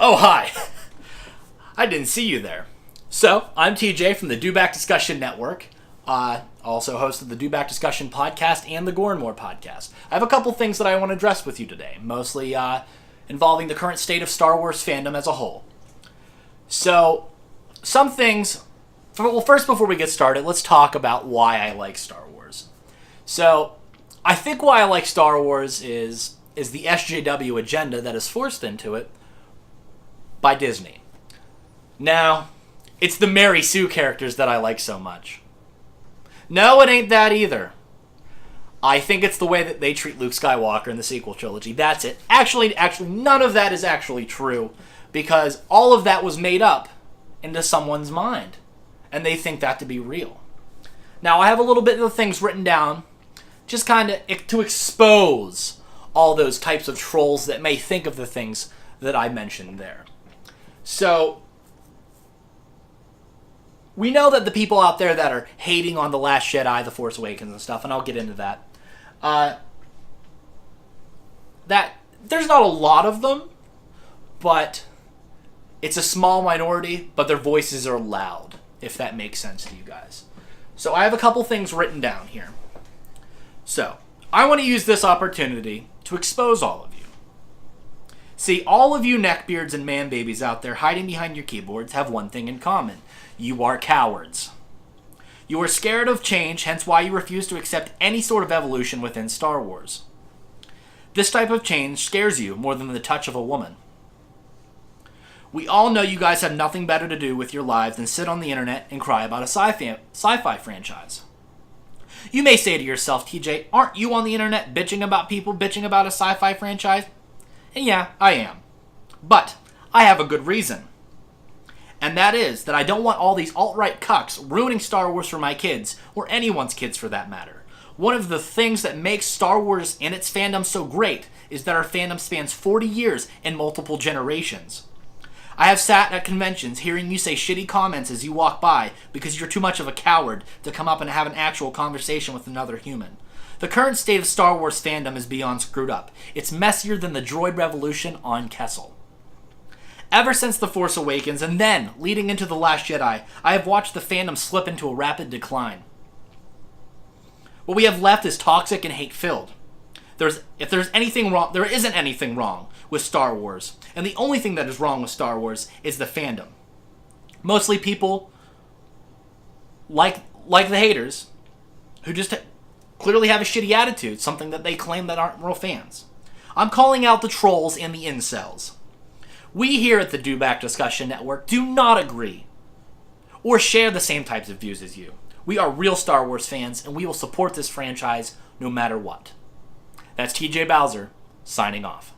Oh, hi. I didn't see you there. So, I'm TJ from the Dewback Discussion Network. Also host of the Dewback Discussion Podcast and the Gore and More Podcast. I have a couple things that I want to address with you today, mostly involving the current state of Star Wars fandom as a whole. So, some things... Well, first, before we get started, let's talk about why I like Star Wars. So, I think why I like Star Wars is the SJW agenda that is forced into it by Disney. Now, it's the Mary Sue characters that I like so much. No, it ain't that either. I think it's the way that they treat Luke Skywalker in the sequel trilogy. That's it. Actually, none of that is actually true, because all of that was made up into someone's mind, and they think that to be real. Now, I have a little bit of the things written down, just kind of to expose all those types of trolls that may think of the things that I mentioned there. So, we know that the people out there that are hating on The Last Jedi, The Force Awakens and stuff, and I'll get into that, that there's not a lot of them, but it's a small minority, but their voices are loud, if that makes sense to you guys. So I have a couple things written down here. So, I want to use this opportunity to expose all of you. See, all of you neckbeards and man-babies out there hiding behind your keyboards have one thing in common. You are cowards. You are scared of change, hence why you refuse to accept any sort of evolution within Star Wars. This type of change scares you more than the touch of a woman. We all know you guys have nothing better to do with your lives than sit on the internet and cry about a sci-fi franchise. You may say to yourself, TJ, aren't you on the internet bitching about people bitching about a sci-fi franchise? And yeah, I am. But I have a good reason. And that is that I don't want all these alt-right cucks ruining Star Wars for my kids, or anyone's kids for that matter. One of the things that makes Star Wars and its fandom so great is that our fandom spans 40 years and multiple generations. I have sat at conventions hearing you say shitty comments as you walk by because you're too much of a coward to come up and have an actual conversation with another human. The current state of Star Wars fandom is beyond screwed up. It's messier than the droid revolution on Kessel. Ever since The Force Awakens, and then leading into The Last Jedi, I have watched the fandom slip into a rapid decline. What we have left is toxic and hate-filled. If there's anything wrong, there isn't anything wrong with Star Wars. And the only thing that is wrong with Star Wars is the fandom. Mostly people like the haters who just clearly have a shitty attitude, something that they claim that aren't real fans. I'm calling out the trolls and the incels. We here at the Dewback Discussion Network do not agree or share the same types of views as you. We are real Star Wars fans, and we will support this franchise no matter what. That's TJ Bowser, signing off.